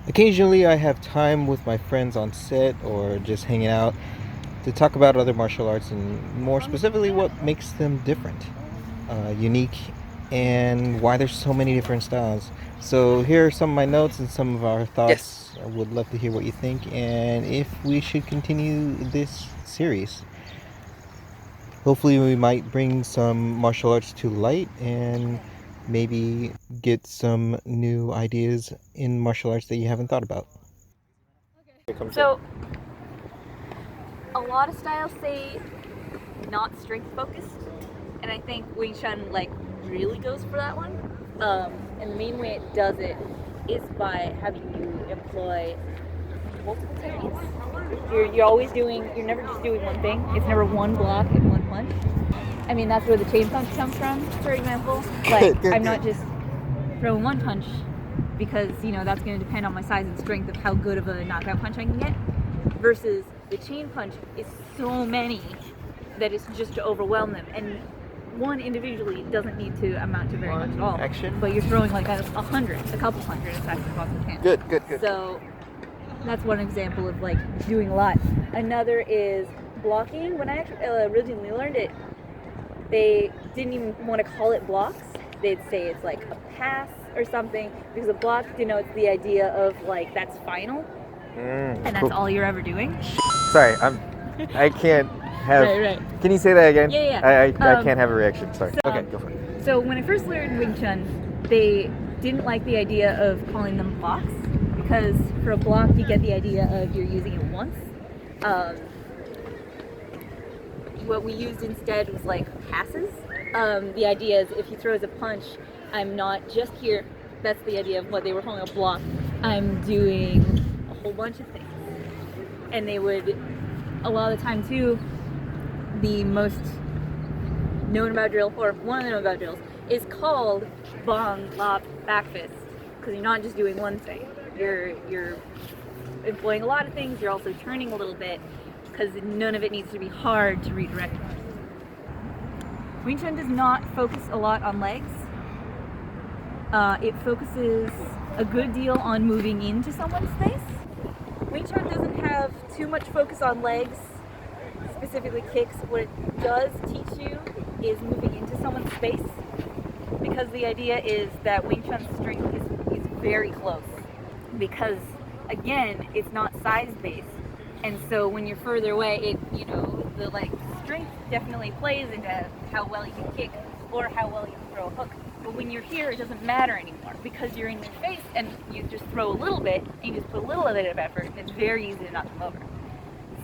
Occasionally, I have time with my friends on set or just hanging out to talk about other martial arts and more specifically what makes them different, unique, and why there's so many different styles. So, here are some of my notes and some of our Yes. thoughts. I would love to hear what you think and if we should continue this series. Hopefully, we might bring some martial arts to light and maybe get some new ideas in martial arts that you haven't thought about. So, a lot of styles say not strength focused, and I think Wing Chun like really goes for that one. And the main way it does it is by having you employ multiple techniques. You're always doing. You're never just doing one thing. It's never one block and one punch. I mean, that's where the chain punch comes from, for example. Like, I'm not just throwing one punch because, that's going to depend on my size and strength of how good of a knockout punch I can get. Versus the chain punch is so many that it's just to overwhelm them. And one individually doesn't need to amount to very much at all. Action. But you're throwing like a couple hundred as fast as you possibly can. Good. So that's one example of like doing a lot. Another is blocking. When I actually originally learned it, they didn't even want to call it blocks. They'd say it's like a pass or something because a block denotes the idea of like that's final and that's cool. all you're ever doing. Sorry, I can't have. Right. Can you say that again? Yeah. I can't have a reaction. Sorry. Okay, go for it. So when I first learned Wing Chun, they didn't like the idea of calling them blocks because for a block you get the idea of you're using it once. What we used instead was like passes. The idea is if he throws a punch, I'm not just here. That's the idea of what they were calling a block. I'm doing a whole bunch of things. And they would, a lot of the time too, the most known about drill, or one of the known about drills, is called bong, lop, back fist. Because you're not just doing one thing. You're employing a lot of things, you're also turning a little bit, because none of it needs to be hard to redirect. Wing Chun does not focus a lot on legs. It focuses a good deal on moving into someone's space. Wing Chun doesn't have too much focus on legs, specifically kicks. What it does teach you is moving into someone's space, because the idea is that Wing Chun's strength is very close, because again, it's not size based. And so when you're further away, the like strength definitely plays into how well you can kick or how well you can throw a hook. But when you're here, it doesn't matter anymore because you're in their face and you just throw a little bit and you just put a little bit of effort. It's very easy to knock them over.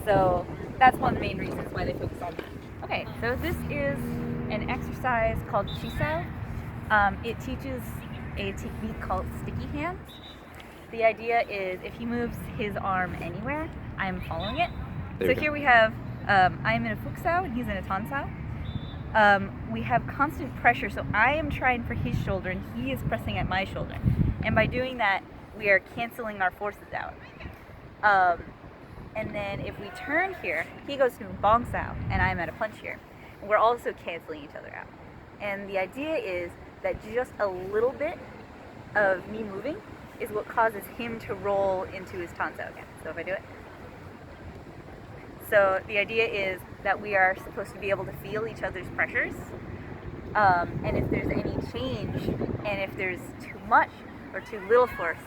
So that's one of the main reasons why they focus on that. Okay, so this is an exercise called Chisao. It teaches a technique called sticky hands. The idea is if he moves his arm anywhere, I'm following it. So here we have, I'm in a fuksao and he's in a tansao. We have constant pressure, so I am trying for his shoulder and he is pressing at my shoulder. And by doing that, we are canceling our forces out. And then if we turn here, he goes to bong sao and I'm at a punch here. And we're also canceling each other out. And the idea is that just a little bit of me moving is what causes him to roll into his tansao again. So if I do it. So the idea is that we are supposed to be able to feel each other's pressures. And if there's any change, and if there's too much or too little force,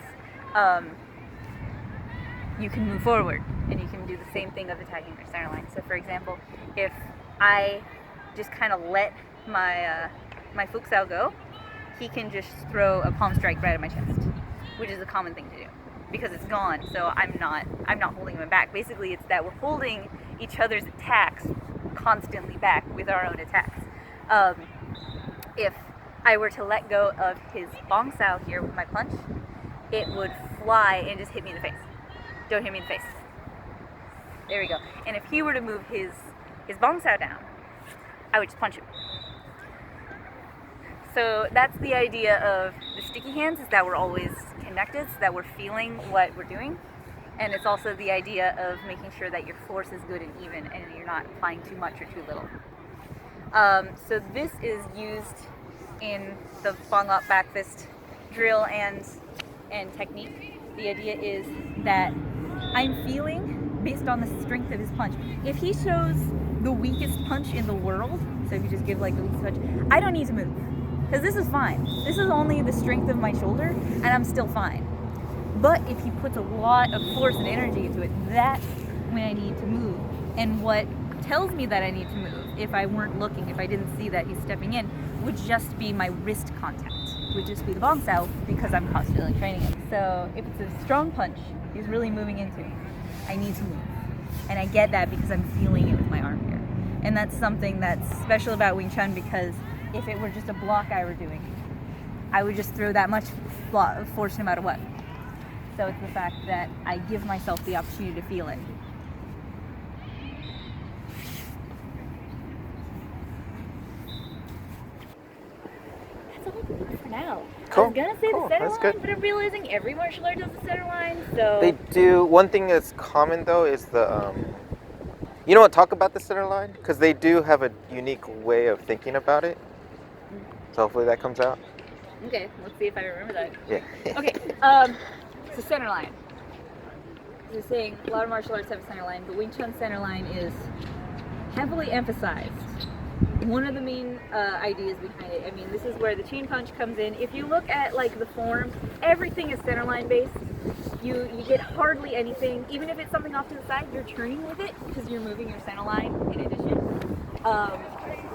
you can move forward and you can do the same thing of attacking your center line. So for example, if I just kind of let my fuksao go, he can just throw a palm strike right at my chest, which is a common thing to do because it's gone. So I'm not holding him back. Basically, it's that we're holding each other's attacks constantly back with our own attacks. If I were to let go of his bong sao here with my punch, it would fly and just hit me in the face. Don't hit me in the face. There we go. And if he were to move his bong sao down, I would just punch him. So that's the idea of the sticky hands, is that we're always connected, so that we're feeling what we're doing. And it's also the idea of making sure that your force is good and even and you're not applying too much or too little. So this is used in the bong up back fist drill and technique. the idea is that I'm feeling based on the strength of his punch. If he shows the weakest punch in the world, so if you just give like the weakest punch, I don't need to move. Because this is fine. This is only the strength of my shoulder, and I'm still fine. But if he puts a lot of force and energy into it, that's when I need to move. And what tells me that I need to move, if I weren't looking, if I didn't see that he's stepping in, would just be my wrist contact. Would just be the bong sao, because I'm constantly training him. So if it's a strong punch he's really moving into, I need to move. And I get that because I'm feeling it with my arm here. And that's something that's special about Wing Chun, because if it were just a block I were doing, I would just throw that much force no matter what. So it's the fact that I give myself the opportunity to feel it. That's all I can for now. Cool. I was gonna say Cool. the center That's line, good. but I'm realizing every martial art does the center line, so... They do. One thing that's common though is the you know what? Talk about the center line, because they do have a unique way of thinking about it. So hopefully that comes out. Okay, let's see if I remember that. Yeah. Okay, so center line. You're saying a lot of martial arts have a center line, but Wing Chun center line is heavily emphasized. One of the main ideas behind it, I mean, this is where the chain punch comes in. If you look at like the form, everything is center line based. You get hardly anything, even if it's something off to the side, you're turning with it because you're moving your center line in addition.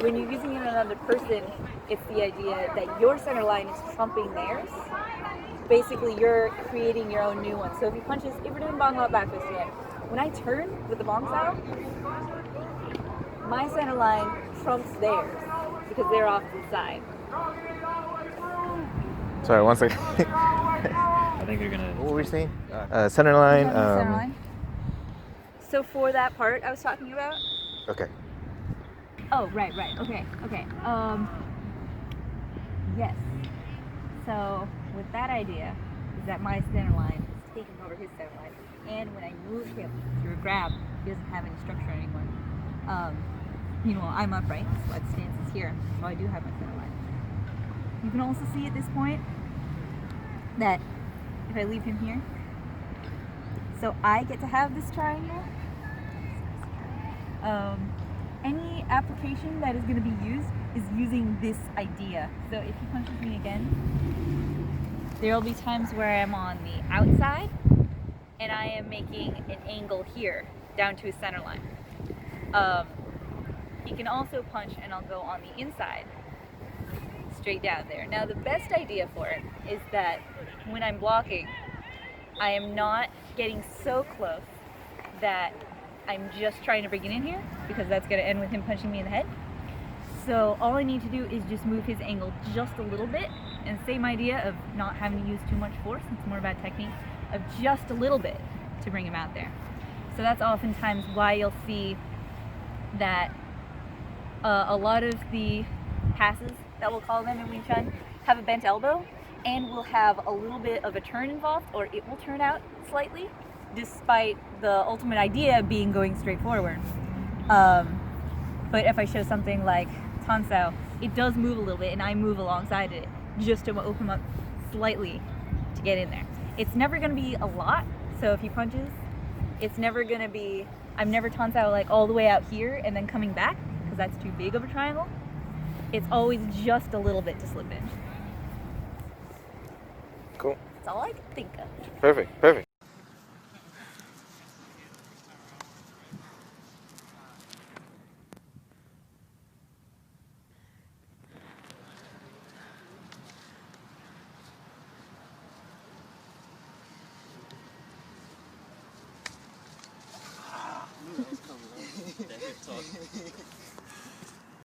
When you're using it on another person, it's the idea that your center line is trumping theirs. Basically, you're creating your own new one. So if he punches, if we're doing bong out back fist again, when I turn with the bong style, my center line trumps theirs because they're off to the side. Sorry, one second. I think you're gonna. What were we saying? Center line. Center line. So for that part I was talking about. Okay. Oh, right, okay. Yes. So with that idea is that my center line is taking over his center line, and when I move him through a grab, he doesn't have any structure anymore. Meanwhile, I'm upright, so that stance is here, so I do have my center line. You can also see at this point that if I leave him here, so I get to have this triangle. Any application that is going to be used is using this idea. So if he punches me again, there will be times where I'm on the outside and I am making an angle here down to his center line. He can also punch and I'll go on the inside straight down there. Now the best idea for it is that when I'm blocking, I am not getting so close that I'm just trying to bring it in here, because that's going to end with him punching me in the head. So all I need to do is just move his angle just a little bit, and same idea of not having to use too much force, it's more about technique, of just a little bit to bring him out there. So that's oftentimes why you'll see that a lot of the passes, that we'll call them in Wing Chun, have a bent elbow and will have a little bit of a turn involved, or it will turn out slightly, despite the ultimate idea being going straight forward. But if I show something like Tan Sao, it does move a little bit and I move alongside it just to open him up slightly to get in there. It's never going to be a lot, so if he punches, it's never going to be, I'm never Tan Sao like all the way out here and then coming back, because that's too big of a triangle. It's always just a little bit to slip in. Cool. That's all I can think of. Perfect.